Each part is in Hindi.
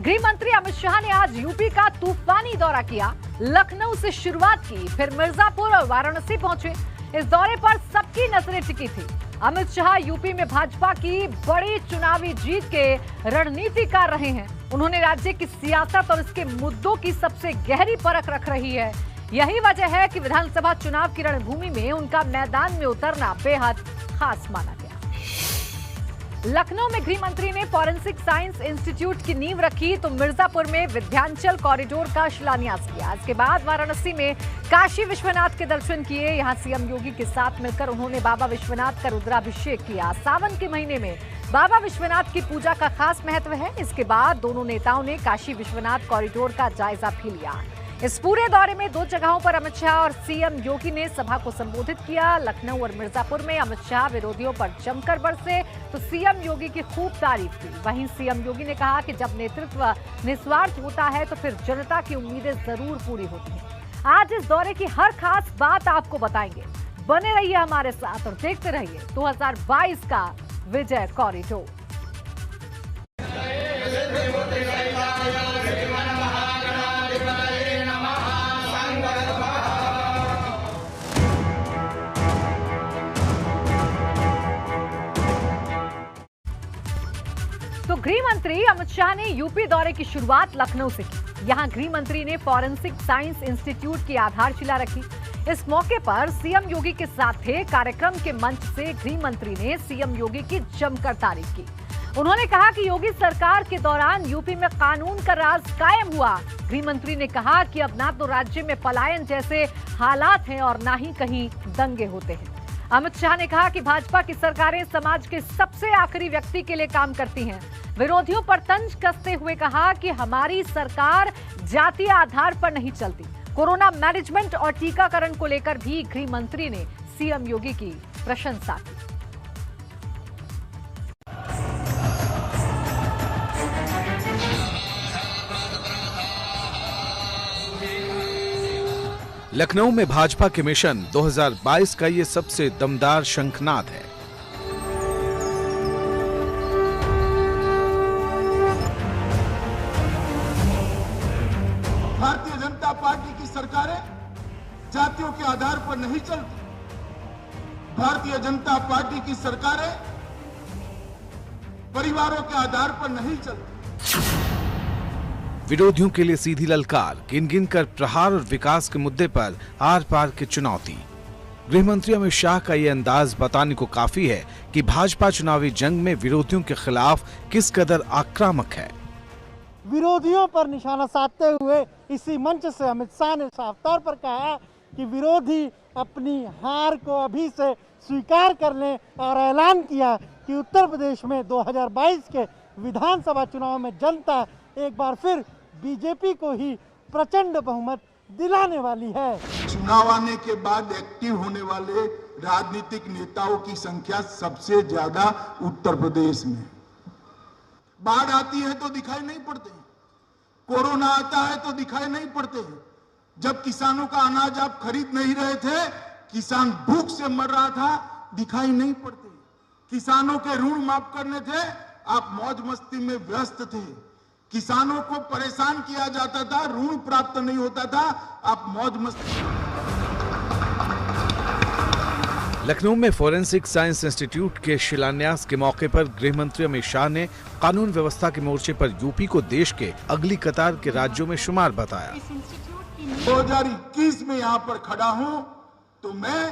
गृह मंत्री अमित शाह ने आज यूपी का तूफानी दौरा किया। लखनऊ से शुरुआत की, फिर मिर्जापुर और वाराणसी पहुंचे। इस दौरे पर सबकी नजरें टिकी थी। अमित शाह यूपी में भाजपा की बड़ी चुनावी जीत के रणनीतिकार रहे हैं। उन्होंने राज्य की सियासत और इसके मुद्दों की सबसे गहरी परख रख रही है। यही वजह है कि विधानसभा चुनाव की रणभूमि में उनका मैदान में उतरना बेहद खास माना गया। लखनऊ में गृह मंत्री ने फॉरेंसिक साइंस इंस्टीट्यूट की नींव रखी तो मिर्जापुर में विंध्याचल कॉरिडोर का शिलान्यास किया। इसके बाद वाराणसी में काशी विश्वनाथ के दर्शन किए। यहां सीएम योगी के साथ मिलकर उन्होंने बाबा विश्वनाथ का रुद्राभिषेक किया। सावन के महीने में बाबा विश्वनाथ की पूजा का खास महत्व है। इसके बाद दोनों नेताओं ने काशी विश्वनाथ कॉरिडोर का जायजा भी लिया। इस पूरे दौरे में 2 जगहों पर अमित शाह और सीएम योगी ने सभा को संबोधित किया। लखनऊ और मिर्जापुर में अमित शाह विरोधियों पर जमकर बरसे तो सीएम योगी की खूब तारीफ की। वहीं सीएम योगी ने कहा कि जब नेतृत्व निस्वार्थ होता है तो फिर जनता की उम्मीदें जरूर पूरी होती हैं। आज इस दौरे की हर खास बात आपको बताएंगे। बने रहिए हमारे साथ और देखते रहिए 2022 का विजय कॉरिडोर। तो गृह मंत्री अमित शाह ने यूपी दौरे की शुरुआत लखनऊ से की। यहां गृह मंत्री ने फॉरेंसिक साइंस इंस्टीट्यूट की आधारशिला रखी। इस मौके पर सीएम योगी के साथ थे। कार्यक्रम के मंच से गृह मंत्री ने सीएम योगी की जमकर तारीफ की। उन्होंने कहा कि योगी सरकार के दौरान यूपी में कानून का राज कायम हुआ। गृह मंत्री ने कहा कि अब ना तो राज्य में पलायन जैसे हालात हैं और ना ही कहीं दंगे होते हैं। अमित शाह ने कहा कि भाजपा की सरकारें समाज के सबसे आखिरी व्यक्ति के लिए काम करती हैं। विरोधियों पर तंज कसते हुए कहा कि हमारी सरकार जातीय आधार पर नहीं चलती। कोरोना मैनेजमेंट और टीकाकरण को लेकर भी गृह मंत्री ने सीएम योगी की प्रशंसा की। लखनऊ में भाजपा के मिशन 2022 का ये सबसे दमदार शंखनाद है। भारतीय जनता पार्टी की सरकारें जातियों के आधार पर नहीं चलती। भारतीय जनता पार्टी की सरकारें परिवारों के आधार पर नहीं चलती। विरोधियों के लिए सीधी ललकार, गिन गिन कर प्रहार और विकास के मुद्दे पर आर पार की चुनौती। गृह मंत्री अमित शाह का ये अंदाज बताने को काफी है कि भाजपा चुनावी जंग में विरोधियों के खिलाफ किस कदर आक्रामक है। विरोधियों पर निशाना साधते हुए इसी मंच से अमित शाह ने साफ तौर पर कहा कि विरोधी अपनी हार को अभी से स्वीकार कर लें और ऐलान किया कि उत्तर प्रदेश में 2022 के विधानसभा चुनाव में जनता एक बार फिर बीजेपी को ही प्रचंड बहुमत दिलाने वाली है। चुनाव आने के बाद एक्टिव होने वाले राजनीतिक नेताओं की संख्या सबसे ज्यादा उत्तर प्रदेश में। बाढ़ आती है तो दिखाई नहीं पड़ते, कोरोना आता है तो दिखाई नहीं पड़ते। जब किसानों का अनाज आप खरीद नहीं रहे थे, किसान भूख से मर रहा था, दिखाई नहीं पड़ते। किसानों के ऋण माफ करने थे, आप मौज मस्ती में व्यस्त थे। किसानों को परेशान किया जाता था, ऋण प्राप्त नहीं होता था, आप मौज मस्ती। लखनऊ में फॉरेंसिक साइंस इंस्टीट्यूट के शिलान्यास के मौके पर गृह मंत्री अमित शाह ने कानून व्यवस्था के मोर्चे पर यूपी को देश के अगली कतार के राज्यों में शुमार बताया। 2021 में यहाँ पर खड़ा हूँ तो मैं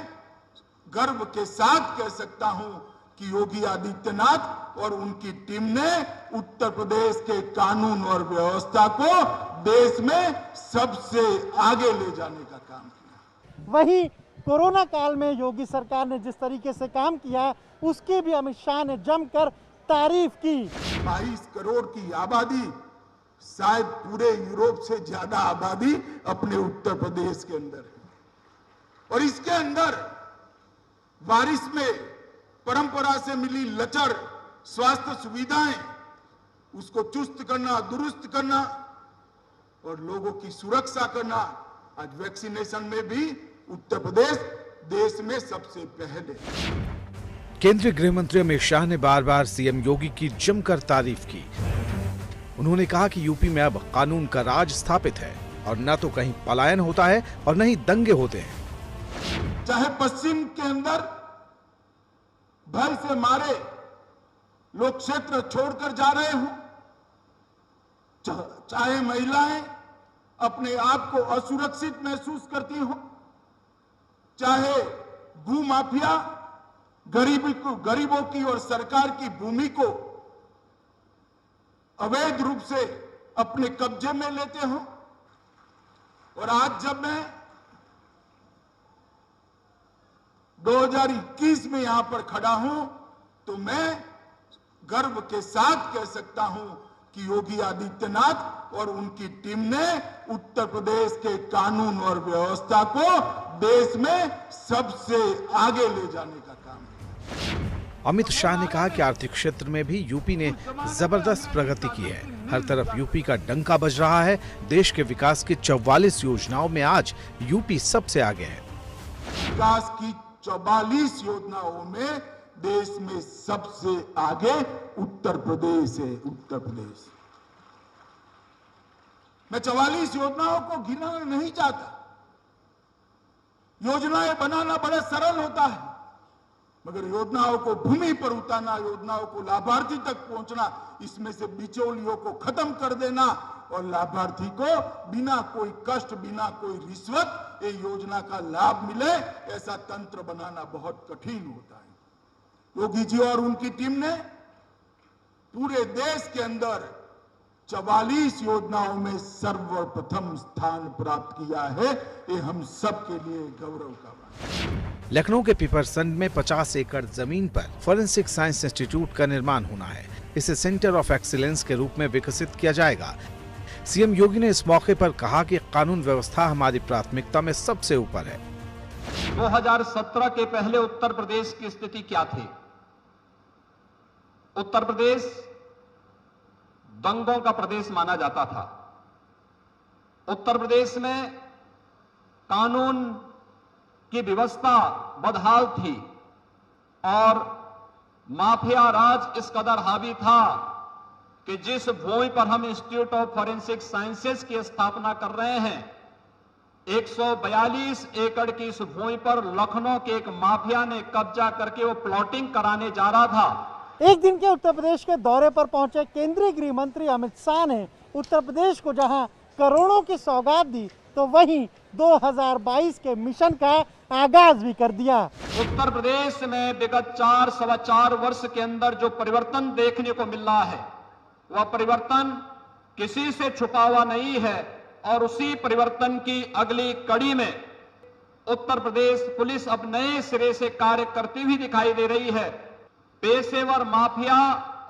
गर्व के साथ कह सकता हूँ कि योगी आदित्यनाथ और उनकी टीम ने उत्तर प्रदेश के कानून और व्यवस्था को देश में सबसे आगे ले जाने का काम किया। वहीं कोरोना काल में योगी सरकार ने जिस तरीके से काम किया उसकी भी अमित शाह ने जमकर तारीफ की। 22 करोड़ की आबादी, शायद पूरे यूरोप से ज्यादा आबादी अपने उत्तर प्रदेश के अंदर है और इसके अंदर बारिश में परंपरा से मिली लचर स्वास्थ्य सुविधाएं उसको चुस्त करना, दुरुस्त करना, और लोगों की सुरक्षा करना। आज वैक्सीनेशन में भी उत्तर प्रदेश देश में सबसे पहले। केंद्रीय गृह मंत्री अमित शाह ने बार बार सीएम योगी की जमकर तारीफ की। उन्होंने कहा कि यूपी में अब कानून का राज स्थापित है और न तो कहीं पलायन होता है और न ही दंगे होते हैं। चाहे पश्चिम के अंदर भय से मारे लोग क्षेत्र छोड़कर जा रहे हो, चाहे महिलाएं अपने आप को असुरक्षित महसूस करती हो, चाहे भूमाफिया गरीबों की और सरकार की भूमि को अवैध रूप से अपने कब्जे में लेते हो। और आज जब मैं 2021 में यहां पर खड़ा हूं तो मैं गर्व के साथ कह सकता हूं कि योगी आदित्यनाथ और उनकी टीम ने उत्तर प्रदेश के कानून और व्यवस्था को देश में सबसे आगे ले जाने का काम किया। अमित शाह ने कहा कि आर्थिक क्षेत्र में भी यूपी ने जबरदस्त प्रगति की है। हर तरफ यूपी का डंका बज रहा है। देश के विकास की 44 योजनाओं में आज यूपी सबसे आगे है। विकास की 44 योजनाओं में देश में सबसे आगे उत्तर प्रदेश है। उत्तर प्रदेश। मैं 44 योजनाओं को गिनाना नहीं चाहता। योजनाएं बनाना बड़ा सरल होता है, मगर योजनाओं को भूमि पर उतारना, योजनाओं को लाभार्थी तक पहुंचना, इसमें से बिचौलियों को खत्म कर देना और लाभार्थी को बिना कोई कष्ट, बिना कोई रिश्वत ये योजना का लाभ मिले, ऐसा तंत्र बनाना बहुत कठिन होता है। योगी जी और उनकी टीम ने पूरे देश के अंदर 44 योजनाओं में सर्वप्रथम स्थान प्राप्त किया है। ये हम सब के लिए गौरव का बात है। लखनऊ के पीपरसंड में 50 एकड़ जमीन पर फॉरेंसिक साइंस इंस्टीट्यूट का निर्माण होना है। इसे सेंटर ऑफ एक्सीलेंस के रूप में विकसित किया जाएगा। सीएम योगी ने इस मौके पर कहा कि कानून व्यवस्था हमारी प्राथमिकता में सबसे ऊपर है। 2017 के पहले उत्तर प्रदेश की स्थिति क्या थी? उत्तर प्रदेश दंगों का प्रदेश माना जाता था। उत्तर प्रदेश में कानून की व्यवस्था बदहाल थी और माफिया राज इस कदर हावी था कि जिस भूमि पर हम इंस्टीट्यूट ऑफ फॉरेंसिक साइंसेज की स्थापना कर रहे हैं, 142 एकड़ की इस भूमि पर लखनऊ के एक माफिया ने कब्जा करके वो प्लॉटिंग कराने जा रहा था। एक दिन के उत्तर प्रदेश के दौरे पर पहुंचे केंद्रीय गृह मंत्री अमित शाह ने उत्तर प्रदेश को जहां करोड़ों की सौगात दी, तो वहीं 2022 के मिशन का आगाज भी कर दिया। उत्तर प्रदेश में विगत 4-4.25 वर्ष के अंदर जो परिवर्तन देखने को मिल रहा है, वह परिवर्तन किसी से छुपा हुआ नहीं है और उसी परिवर्तन की अगली कड़ी में उत्तर प्रदेश पुलिस अब नए सिरे से कार्य करती हुई दिखाई दे रही है। पेशेवर माफिया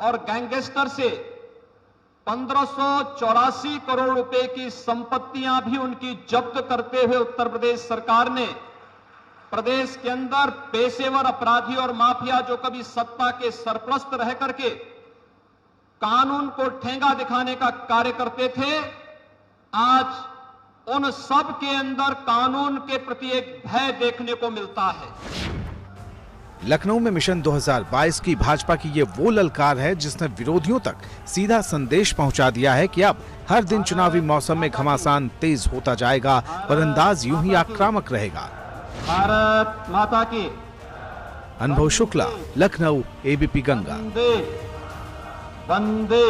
और गैंगस्टर से 1584 करोड़ रुपए की संपत्तियां भी उनकी जब्त करते हुए उत्तर प्रदेश सरकार ने प्रदेश के अंदर पेशेवर अपराधी और माफिया जो कभी सत्ता के सरपरस्त रह करके कानून को ठेंगा दिखाने का कार्य करते थे, आज उन सब के अंदर कानून के प्रति एक भय देखने को मिलता है। लखनऊ में मिशन 2022 की भाजपा की ये वो ललकार है जिसने विरोधियों तक सीधा संदेश पहुंचा दिया है कि अब हर दिन चुनावी मौसम में घमासान तेज होता जाएगा और अंदाज यूं ही आक्रामक रहेगा। भारत माता की। अनुभव शुक्ला, लखनऊ, एबीपी गंगा। वंदे।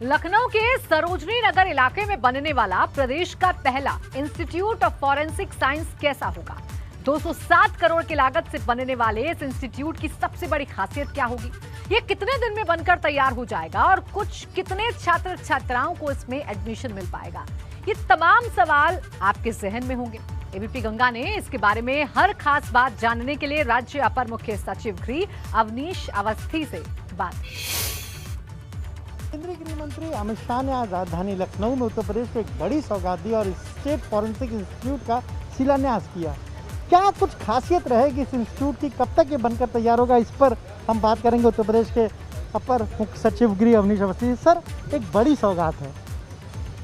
लखनऊ के सरोजनी नगर इलाके में बनने वाला प्रदेश का पहला इंस्टीट्यूट ऑफ फॉरेंसिक साइंस कैसा होगा? 207 करोड़ की लागत से बनने वाले इस इंस्टीट्यूट की सबसे बड़ी खासियत क्या होगी? ये कितने दिन में बनकर तैयार हो जाएगा और कितने छात्र छात्राओं को इसमें एडमिशन मिल पाएगा? ये तमाम सवाल आपके जहन में होंगे। एबीपी गंगा ने इसके बारे में हर खास बात जानने के लिए राज्य अपर मुख्य सचिव गृह अवनीश अवस्थी से बात की। केंद्रीय गृह मंत्री अमित शाह ने आज राजधानी लखनऊ में उत्तर प्रदेश को एक बड़ी सौगात दी और स्टेट फॉरेंसिक इंस्टीट्यूट का शिलान्यास किया। क्या कुछ खासियत रहेगी इस इंस्टीट्यूट की? कब तक ये बनकर तैयार होगा? इस पर हम बात करेंगे उत्तर प्रदेश के अपर मुख्य सचिव गृह अवनीश अवस्थी। सर, एक बड़ी सौगात है,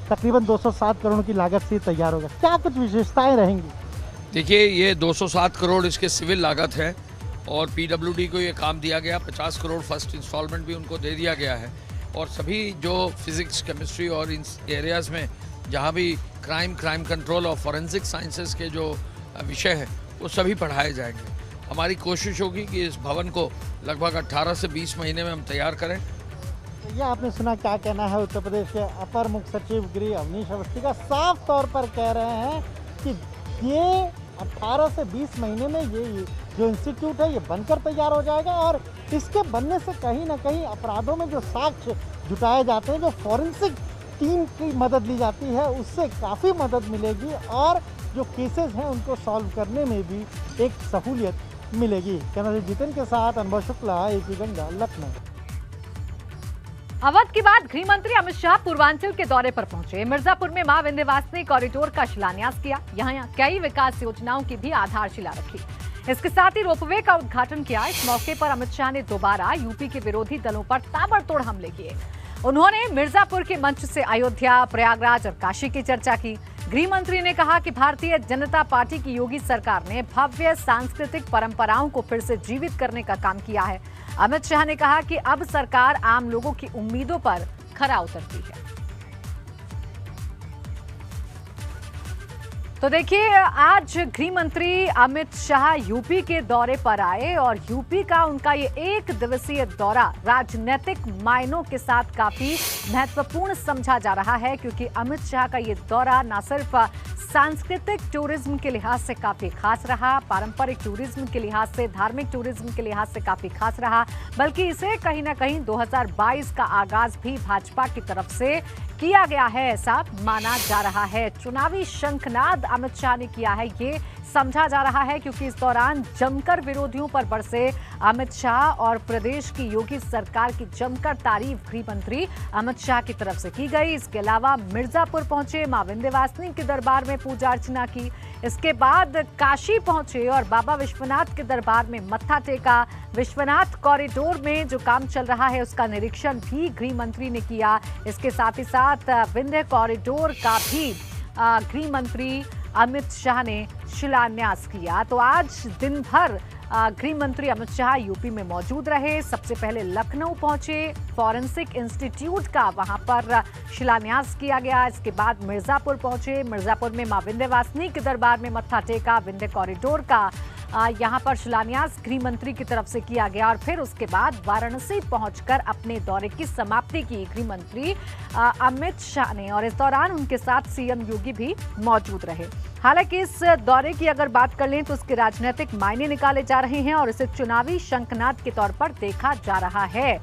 तकरीबन 207 करोड़ की लागत से तैयार होगा, क्या कुछ विशेषताएं रहेंगी? देखिए, ये 207 करोड़ इसके सिविल लागत है और पीडब्ल्यूडी को ये काम दिया गया। 50 करोड़ फर्स्ट इंस्टॉलमेंट भी उनको दे दिया गया है और सभी जो फिजिक्स, केमिस्ट्री और इन एरियाज़ में जहाँ भी क्राइम कंट्रोल और फॉरेंसिक साइंसेस के जो विषय हैं वो सभी पढ़ाए जाएंगे। हमारी कोशिश होगी कि इस भवन को लगभग 18 से 20 महीने में हम तैयार करें। ये आपने सुना, क्या कहना है उत्तर प्रदेश के अपर मुख्य सचिव गृह अवनीश अवस्थी का। साफ तौर पर कह रहे हैं कि ये 18 से 20 महीने में ये जो इंस्टीट्यूट है ये बनकर तैयार हो जाएगा और इसके बनने से कहीं ना कहीं अपराधों में जो साक्ष्य जुटाए जाते हैं, जो फॉरेंसिक टीम की मदद ली जाती है, उससे काफ़ी मदद मिलेगी और जो केसेस हैं उनको सॉल्व करने में भी एक सहूलियत मिलेगी। कैमरा जितेन के साथ अनुभव शुक्ला, AP गंगा, लखनऊ। अवध के बाद गृह मंत्री अमित शाह पूर्वांचल के दौरे पर पहुंचे। मिर्जापुर में मां विंध्यवासिनी कॉरिडोर का शिलान्यास किया। यहाँ कई विकास योजनाओं की भी आधारशिला रखी। इसके साथ ही रोपवे का उद्घाटन किया। इस मौके पर अमित शाह ने दोबारा यूपी के विरोधी दलों पर ताबड़तोड़ हमले किए। उन्होंने मिर्जापुर के मंच से अयोध्या, प्रयागराज और काशी की चर्चा की। गृह मंत्री ने कहा कि भारतीय जनता पार्टी की योगी सरकार ने भव्य सांस्कृतिक परंपराओं को फिर से जीवित करने का काम किया है। अमित शाह ने कहा कि अब सरकार आम लोगों की उम्मीदों पर खरा उतरती है। तो देखिए, आज गृह मंत्री अमित शाह यूपी के दौरे पर आए और यूपी का उनका ये 1 दिवसीय दौरा राजनीतिक मायनों के साथ काफी महत्वपूर्ण समझा जा रहा है, क्योंकि अमित शाह का ये दौरा न सिर्फ सांस्कृतिक टूरिज्म के लिहाज से काफी खास रहा, पारंपरिक टूरिज्म के लिहाज से, धार्मिक टूरिज्म के लिहाज से काफी खास रहा, बल्कि इसे कहीं ना कहीं 2022 का आगाज भी भाजपा की तरफ से किया गया है, ऐसा माना जा रहा है। चुनावी शंखनाद अमित शाह ने किया है, ये समझा जा रहा है, क्योंकि इस दौरान जमकर विरोधियों पर बरसे अमित शाह और प्रदेश की योगी सरकार की जमकर तारीफ गृह मंत्री अमित शाह की तरफ से की गई। इसके अलावा मिर्जापुर पहुंचे, मां विंध्यवासिनी के दरबार में पूजा अर्चना की। इसके बाद काशी पहुंचे और बाबा विश्वनाथ के दरबार में मत्था टेका। विश्वनाथ कॉरिडोर में जो काम चल रहा है उसका निरीक्षण भी गृह मंत्री ने किया। इसके साथ ही साथ विंध्य कॉरिडोर का भी गृह मंत्री अमित शाह ने शिलान्यास किया। तो आज दिन भर गृह मंत्री अमित शाह यूपी में मौजूद रहे। सबसे पहले लखनऊ पहुंचे, फॉरेंसिक इंस्टीट्यूट का वहां पर शिलान्यास किया गया। इसके बाद मिर्जापुर पहुंचे, मिर्जापुर में मां विंध्यवासिनी के दरबार में मत्था टेका। विंध्य कॉरिडोर का यहां पर शिलान्यास गृह मंत्री की तरफ से किया गया और फिर उसके बाद वाराणसी पहुंचकर अपने दौरे की समाप्ति की गृह मंत्री अमित शाह ने, और इस दौरान उनके साथ सीएम योगी भी मौजूद रहे। हालांकि इस दौरे की अगर बात कर लें तो उसके राजनीतिक मायने निकाले जा रहे हैं और इसे चुनावी शंखनाद के तौर पर देखा जा रहा है।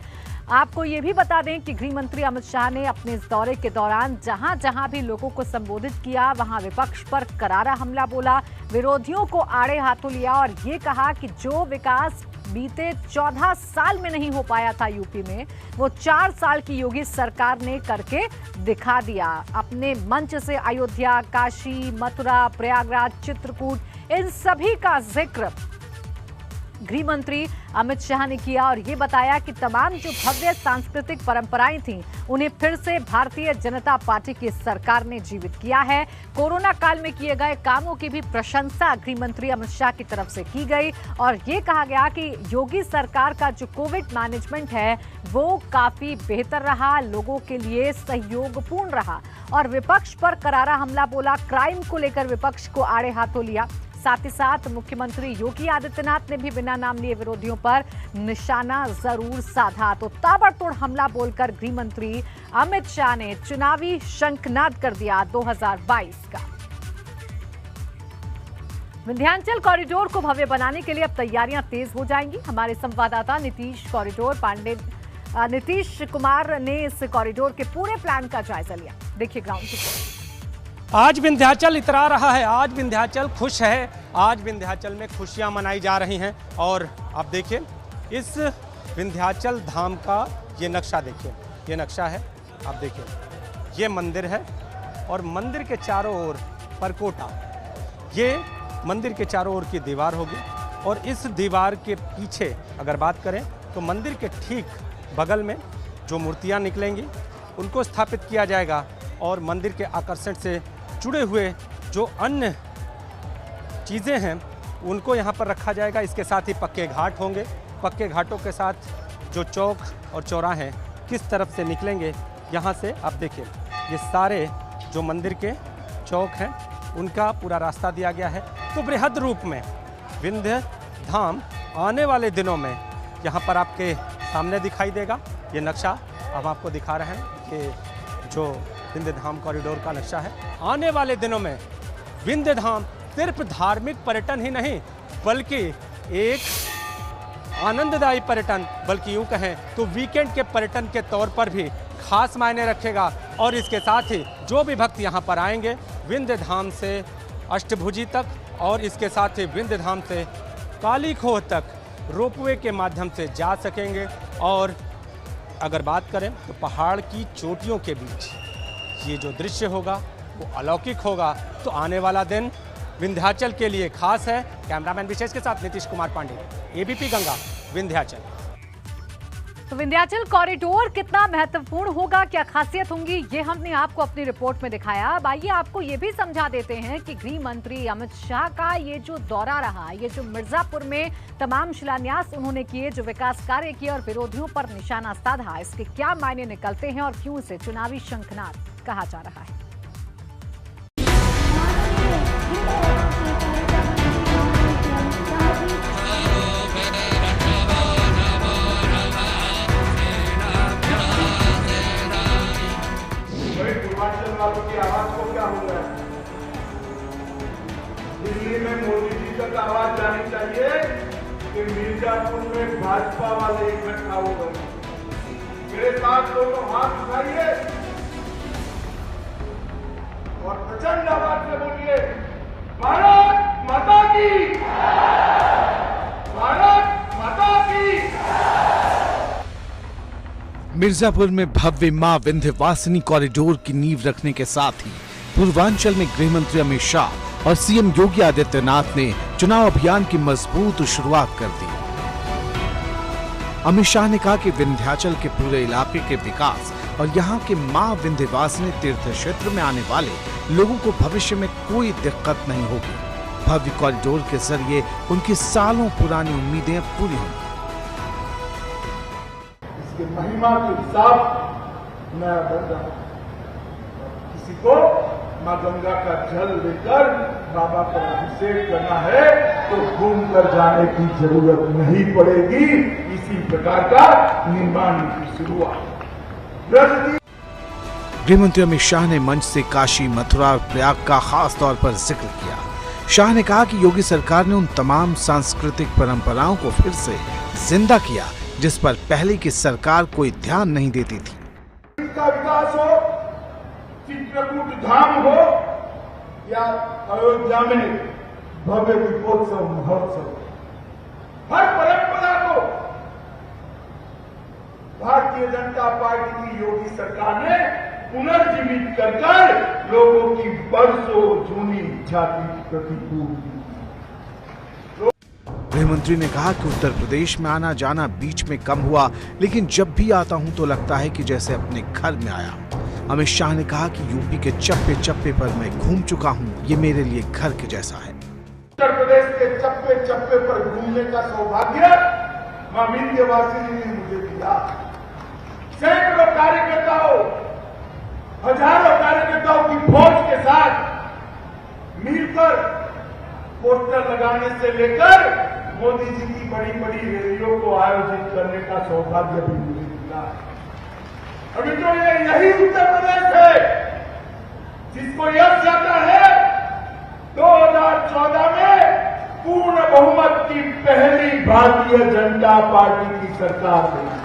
आपको ये भी बता दें कि गृह मंत्री अमित शाह ने अपने इस दौरे के दौरान जहां जहां भी लोगों को संबोधित किया, वहां विपक्ष पर करारा हमला बोला, विरोधियों को आड़े हाथों लिया और ये कहा कि जो विकास बीते 14 साल में नहीं हो पाया था यूपी में, वो 4 साल की योगी सरकार ने करके दिखा दिया। अपने मंच से अयोध्या, काशी, मथुरा, प्रयागराज, चित्रकूट, इन सभी का जिक्र गृह मंत्री अमित शाह ने किया और ये बताया कि तमाम जो भव्य सांस्कृतिक परंपराएं थीं, उन्हें फिर से भारतीय जनता पार्टी की सरकार ने जीवित किया है। कोरोना काल में किए गए कामों की भी प्रशंसा गृह मंत्री अमित शाह की तरफ से की गई और ये कहा गया कि योगी सरकार का जो कोविड मैनेजमेंट है वो काफी बेहतर रहा, लोगों के लिए सहयोगपूर्ण रहा और विपक्ष पर करारा हमला बोला, क्राइम को लेकर विपक्ष को आड़े हाथों लिया। साथ ही साथ मुख्यमंत्री योगी आदित्यनाथ ने भी बिना नाम लिए विरोधियों पर निशाना जरूर साधा। तो ताबड़तोड़ हमला बोलकर गृह मंत्री अमित शाह ने चुनावी शंखनाद कर दिया 2022 का। विंध्याचल कॉरिडोर को भव्य बनाने के लिए अब तैयारियां तेज हो जाएंगी। हमारे संवाददाता नीतीश कुमार ने इस कॉरिडोर के पूरे प्लान का जायजा लिया। देखिए ग्राउंड रिपोर्ट। आज विंध्याचल इतरा रहा है, आज विंध्याचल खुश है, आज विंध्याचल में खुशियां मनाई जा रही हैं। और आप देखिए इस विंध्याचल धाम का ये नक्शा देखिए, ये नक्शा है, आप देखिए ये मंदिर है और मंदिर के चारों ओर परकोटा, ये मंदिर के चारों ओर की दीवार होगी और इस दीवार के पीछे अगर बात करें तो मंदिर के ठीक बगल में जो मूर्तियां निकलेंगी उनको स्थापित किया जाएगा और मंदिर के आकर्षण से जुड़े हुए जो अन्य चीज़ें हैं उनको यहाँ पर रखा जाएगा। इसके साथ ही पक्के घाट होंगे। पक्के घाटों के साथ जो चौक और चौराहे किस तरफ से निकलेंगे, यहाँ से आप देखिए ये सारे जो मंदिर के चौक हैं उनका पूरा रास्ता दिया गया है। तो बृहद रूप में विंध्य धाम आने वाले दिनों में यहाँ पर आपके सामने दिखाई देगा। ये नक्शा हम आपको दिखा रहे हैं कि जो विंध्य धाम कॉरिडोर का नक्शा है। आने वाले दिनों में विंध्य धाम सिर्फ धार्मिक पर्यटन ही नहीं बल्कि एक आनंददायी पर्यटन, बल्कि यूँ कहें तो वीकेंड के पर्यटन के तौर पर भी खास मायने रखेगा। और इसके साथ ही जो भी भक्त यहाँ पर आएंगे विंध्य धाम से अष्टभुजी तक और इसके साथ ही विंध्य धाम से काली खोह तक रोपवे के माध्यम से जा सकेंगे। और अगर बात करें तो पहाड़ की चोटियों के बीच ये जो दृश्य होगा वो अलौकिक होगा। तो आने वाला दिन विंध्याचल के लिए खास है। कैमरामैन विशेष के साथ नीतीश कुमार पांडे, एबीपी गंगा, विंध्याचल। तो विंध्याचल कॉरिडोर कितना महत्वपूर्ण होगा, क्या खासियत होंगी, ये हमने आपको अपनी रिपोर्ट में दिखाया। अब आइए आपको ये भी समझा देते हैं कि गृह मंत्री अमित शाह का ये जो दौरा रहा, ये जो मिर्जापुर में तमाम शिलान्यास उन्होंने किए, जो विकास कार्य किए और विरोधियों पर निशाना साधा, इसके क्या मायने निकलते हैं और क्यों इसे चुनावी शंखनाद कहा जा रहा है। पूर्वांचल वालों की आवाज को क्या हो रहा है? दिल्ली में मोदी जी तक आवाज जानी चाहिए कि मिर्जापुर में भाजपा वाले इकट्ठा हो गए। मेरे साथ दोनों हाथ उठाइए और प्रचंड आवाज से बोलिए, भारत माता की, भारत माता की। मिर्जापुर में भव्य मां विंध्यवासिनी कॉरिडोर की नींव रखने के साथ ही पूर्वांचल में गृह मंत्री अमित शाह और सीएम योगी आदित्यनाथ ने चुनाव अभियान की मजबूत शुरुआत कर दी। अमित शाह ने कहा कि विंध्याचल के पूरे इलाके के विकास और यहाँ के मां विंध्यवासिनी तीर्थ क्षेत्र में आने वाले लोगों को भविष्य में कोई दिक्कत नहीं होगी। भव्य कॉरिडोर के जरिए उनकी सालों पुरानी उम्मीदें पूरी होंगी। महिमा के हिसाब नया बन रहा है। किसी को मां गंगा का जल लेकर बाबा का अभिषेक करना है तो घूम कर जाने की जरूरत नहीं पड़ेगी। इसी प्रकार का निर्माण की शुरुआत। गृह मंत्री अमित शाह ने मंच से काशी, मथुरा और प्रयाग का खास तौर पर जिक्र किया। शाह ने कहा कि योगी सरकार ने उन तमाम सांस्कृतिक परंपराओं को फिर से जिंदा किया जिस पर पहले की सरकार कोई ध्यान नहीं देती थी। का विकास हो, चित्रकूट धाम हो या अयोध्या में भव्य दीपोत्सव महोत्सव, हर परंपरा को भारतीय जनता पार्टी की योगी सरकार ने पुनर्जीवित कर लोगों की बरसों जूनी इच्छा की प्रतिपूर्ति। गृह मंत्री ने कहा कि उत्तर प्रदेश में आना जाना बीच में कम हुआ, लेकिन जब भी आता हूं तो लगता है कि जैसे अपने घर में आया हूं। अमित शाह ने कहा कि यूपी के चप्पे चप्पे पर मैं घूम चुका हूं, ये मेरे लिए घर के जैसा है। उत्तर प्रदेश के चप्पे चप्पे पर घूमने का सौभाग्य मां विंध्यवासिनी ने मुझे दिया। सैकड़ों कार्यकर्ताओं, हजारों कार्यकर्ताओं की फौज के साथ मिलकर पोस्टर लगाने से लेकर मोदी जी की बड़ी बड़ी रैलियों को आयोजित करने का सौभाग्य भी मुझे मिला। अभी तो ये यही उत्तर प्रदेश है जिसको यश जाता है 2014 में पूर्ण बहुमत की पहली भारतीय जनता पार्टी की सरकार बनी।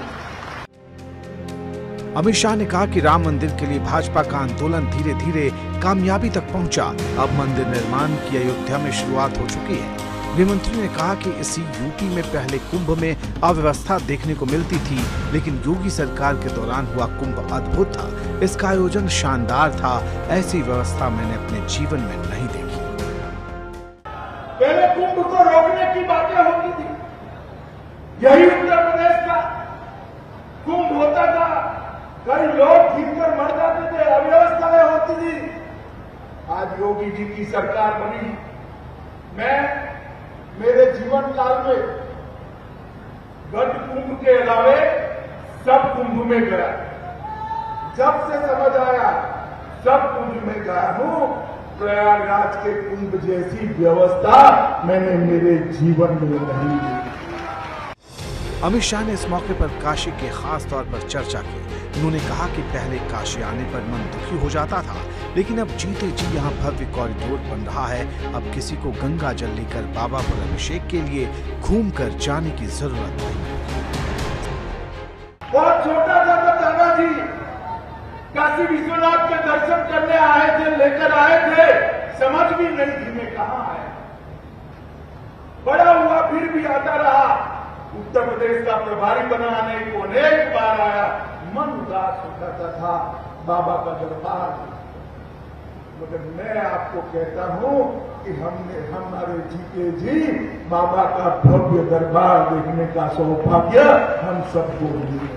अमित शाह ने कहा कि राम मंदिर के लिए भाजपा का आंदोलन धीरे धीरे कामयाबी तक पहुंचा। अब मंदिर निर्माण की अयोध्या में शुरुआत हो चुकी है। गृह मंत्री ने कहा कि इसी यूपी में पहले कुंभ में अव्यवस्था देखने को मिलती थी, लेकिन योगी सरकार के दौरान हुआ कुंभ अद्भुत था। इसका आयोजन शानदार था। ऐसी व्यवस्था मैंने अपने जीवन में नहीं देखी। पहले कुंभ को रोकने की बातें होती थी, यही उत्तर प्रदेश का कुंभ मोदी जी की सरकार बनी। मैं मेरे जीवन काल में गत कुंभ के अलावे सब कुंभ में गया, जब से समझ आया सब कुंभ में गया हूं। प्रयागराज के कुंभ जैसी व्यवस्था मैंने मेरे जीवन में नहीं देखी। अमित शाह ने इस मौके पर काशी के खास तौर पर चर्चा की। उन्होंने कहा कि पहले काशी आने पर मन दुखी हो जाता था, लेकिन अब जीते जी यहाँ भव्य कॉरिडोर बन रहा है। अब किसी को गंगा जल लेकर बाबा पर अभिषेक के लिए घूमकर जाने की जरूरत नहीं। बहुत छोटा था तो दादा जी काशी विश्वनाथ के दर्शन करने आए थे, लेकर आए थे, समझ भी नहीं थी मैं कहाँ आया। बड़ा हुआ फिर भी आता रहा। उत्तर प्रदेश का प्रभारी बनाने को अनेक बार आया, मन उदास हो जाता था बाबा का दरबार। मगर मैं आपको कहता हूं कि हमारे जीते जी बाबा का भव्य दरबार देखने का सौभाग्य हम सबको मिले।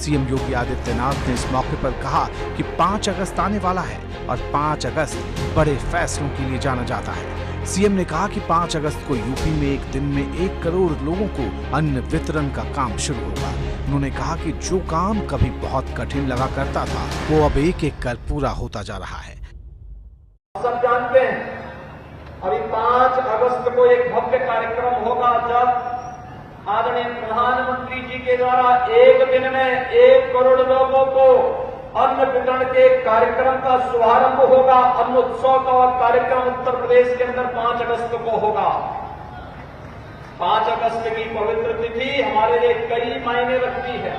सीएम योगी आदित्यनाथ ने इस मौके पर कहा कि 5 अगस्त आने वाला है और 5 अगस्त बड़े फैसलों के लिए जाना जाता है। सीएम ने कहा कि 5 अगस्त को यूपी में एक दिन में 1 करोड़ लोगों को अन्न वितरण का काम शुरू होगा। उन्होंने कहा कि जो काम कभी बहुत कठिन लगा करता था वो अब एक एक कर पूरा होता जा रहा है। सब जानते हैं अभी 5 अगस्त को एक भव्य कार्यक्रम होगा जब आदरणीय प्रधानमंत्री जी के द्वारा एक दिन में 1 करोड़ लोगों को अन्न वितरण के कार्यक्रम का शुभारंभ होगा। अन्न उत्सव का कार्यक्रम उत्तर प्रदेश के अंदर 5 अगस्त को होगा। 5 अगस्त की पवित्र तिथि हमारे लिए कई मायने रखती है।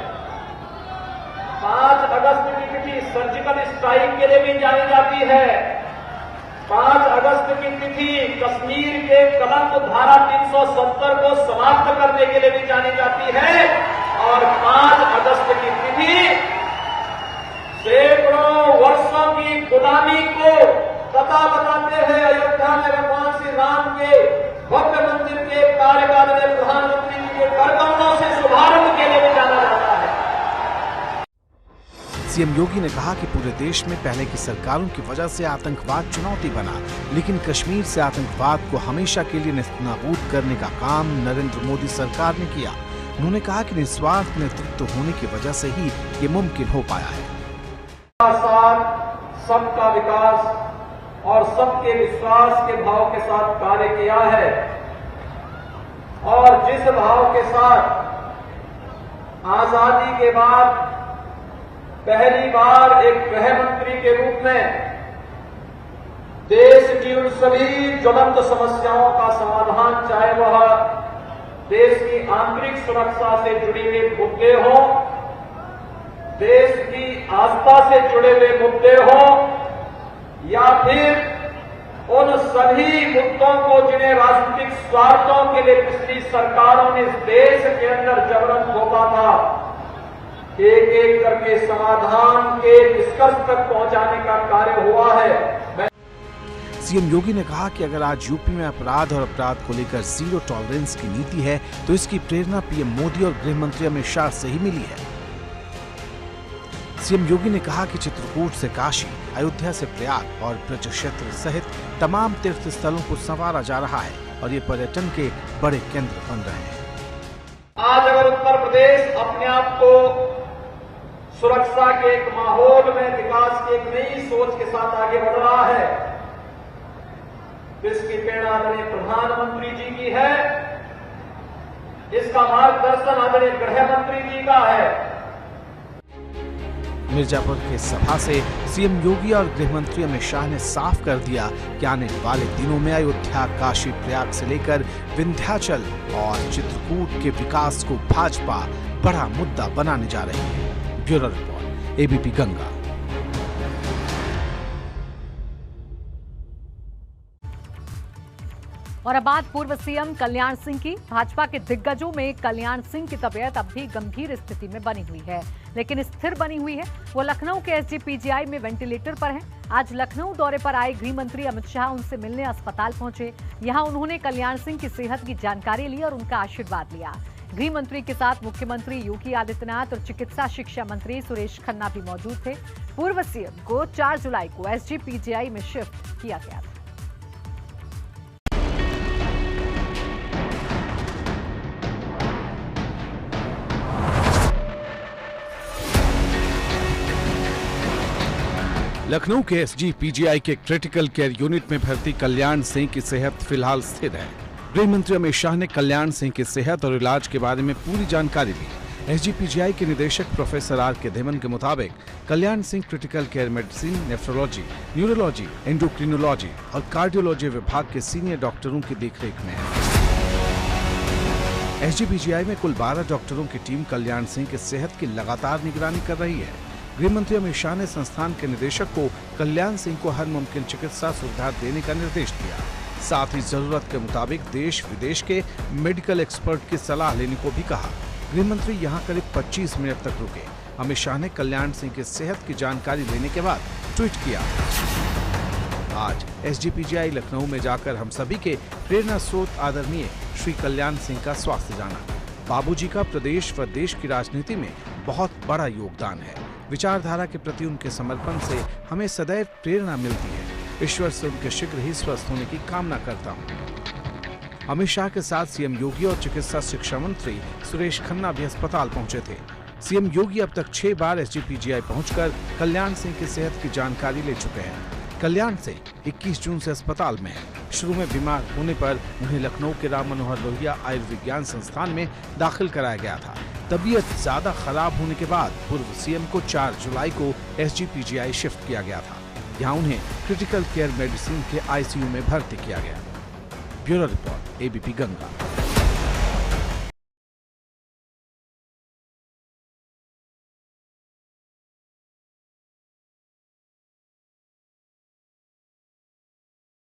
5 अगस्त की तिथि सर्जिकल स्ट्राइक के लिए भी जानी जाती है। 5 अगस्त की तिथि कश्मीर के कलंक धारा 370 को समाप्त करने के लिए भी जानी जाती है। और 5 अगस्त की तिथि सैकड़ों वर्षों की गुलामी को पता बताते हुए अयोध्या में भगवान श्री राम के भव्य मंदिर के कार्यकाल में प्रधानमंत्री जी के करकमलों से शुभारंभ के लिए भी जाना जाता है। सीएम योगी ने कहा कि पूरे देश में पहले की सरकारों की वजह से आतंकवाद चुनौती बना, लेकिन कश्मीर से आतंकवाद को हमेशा के लिए नेस्तनाबूद करने का काम नरेंद्र मोदी सरकार ने किया। उन्होंने कहा कि निस्वार्थ नेतृत्व होने की वजह से ही ये मुमकिन हो पाया है। साथ सबका विकास और सबके विश्वास के भाव के साथ कार्य किया है। और जिस भाव के साथ आजादी के बाद पहली बार एक गृह मंत्री के रूप में देश की उन सभी ज्वलंत समस्याओं का समाधान, चाहे वह देश की आंतरिक सुरक्षा से जुड़ी हुए मुद्दे हों, देश की आस्था से जुड़े हुए मुद्दे हों, या फिर उन सभी मुद्दों को जिन्हें राजनीतिक स्वार्थों के लिए पिछली सरकारों ने इस देश के अंदर जबरन थोपा था, एक एक करके समाधान के निष्कर्ष तक पहुंचाने का कार्य हुआ है। सीएम योगी ने कहा कि अगर आज यूपी में अपराध और अपराध को लेकर जीरो टॉलरेंस की नीति है तो इसकी प्रेरणा पीएम मोदी और गृह मंत्री अमित शाह से ही मिली है। सीएम योगी ने कहा कि चित्रकूट से काशी, अयोध्या से प्रयाग और ब्रज क्षेत्र सहित तमाम तीर्थ स्थलों को संवारा जा रहा है और ये पर्यटन के बड़े केंद्र बन रहे हैं। आज अगर उत्तर प्रदेश अपने आप को सुरक्षा के एक माहौल में विकास की एक नई सोच के साथ आगे बढ़ रहा है, इसकी प्रेरणा आदरणीय प्रधानमंत्री जी की है, इसका मार्गदर्शन आदरणीय गृह मंत्री जी का है। मिर्जापुर के सभा से सीएम योगी और गृह मंत्री अमित शाह ने साफ कर दिया कि आने वाले दिनों में अयोध्या, काशी, प्रयाग से लेकर विंध्याचल और चित्रकूट के विकास को भाजपा बड़ा मुद्दा बनाने जा रही है। Bureau report, ABP Ganga. और अब बात पूर्व सीएम कल्याण सिंह की। भाजपा के दिग्गजों में कल्याण सिंह की तबीयत अब भी गंभीर स्थिति में बनी हुई है, लेकिन स्थिर बनी हुई है। वो लखनऊ के एसजीपीजीआई में वेंटिलेटर पर हैं। आज लखनऊ दौरे पर आए गृह मंत्री अमित शाह उनसे मिलने अस्पताल पहुंचे। यहां उन्होंने कल्याण सिंह की सेहत की जानकारी ली और उनका आशीर्वाद लिया। गृह मंत्री के साथ मुख्यमंत्री योगी आदित्यनाथ और चिकित्सा शिक्षा मंत्री सुरेश खन्ना भी मौजूद थे। पूर्व सीएम को 4 जुलाई को एसजीपीजीआई में शिफ्ट किया गया था। लखनऊ के एसजीपीजीआई के क्रिटिकल केयर यूनिट में भर्ती कल्याण सिंह की सेहत फिलहाल स्थिर है। गृह मंत्री अमित शाह ने कल्याण सिंह की सेहत और इलाज के बारे में पूरी जानकारी ली। एसजीपीजीआई के निदेशक प्रोफेसर आर के धीमन के मुताबिक Kalyan Singh critical care medicine, nephrology, neurology, endocrinology और कार्डियोलॉजी विभाग के सीनियर डॉक्टरों की देखरेख में है। एसजीपीजीआई में कुल 12 डॉक्टरों की टीम कल्याण सिंह की सेहत की लगातार निगरानी कर रही है। गृह मंत्री अमित शाह ने संस्थान के निदेशक को कल्याण सिंह को हर मुमकिन चिकित्सा सुविधा देने का निर्देश दिया। साथ ही जरूरत के मुताबिक देश विदेश के मेडिकल एक्सपर्ट की सलाह लेने को भी कहा। गृह मंत्री यहां करीब 25 मिनट तक रुके। अमित शाह ने कल्याण सिंह की सेहत की जानकारी लेने के बाद ट्वीट किया, आज एसजीपीजीआई लखनऊ में जाकर हम सभी के प्रेरणा स्रोत आदरणीय श्री कल्याण सिंह का स्वास्थ्य जाना। बाबूजी का प्रदेश व देश की राजनीति में बहुत बड़ा योगदान है। विचारधारा के प्रति उनके समर्पण से हमें सदैव प्रेरणा मिलती है। ईश्वर से उनके शीघ्र ही स्वस्थ होने की कामना करता हूं। अमित शाह के साथ सीएम योगी और चिकित्सा शिक्षा मंत्री सुरेश खन्ना भी अस्पताल पहुंचे थे। सीएम योगी अब तक 6 बार एसजीपीजीआई पहुंचकर कल्याण सिंह की सेहत की जानकारी ले चुके हैं। कल्याण सिंह 21 जून से अस्पताल में है। शुरू में बीमार होने पर उन्हें लखनऊ के राम मनोहर लोहिया आयुर्विज्ञान संस्थान में दाखिल कराया गया था। तबीयत ज्यादा खराब होने के बाद पूर्व सीएम को 4 जुलाई को एसजीपीजीआई शिफ्ट किया गया था। यहाँ उन्हें क्रिटिकल केयर मेडिसिन के आईसीयू में भर्ती किया गया। Bureau report, ABP Ganga.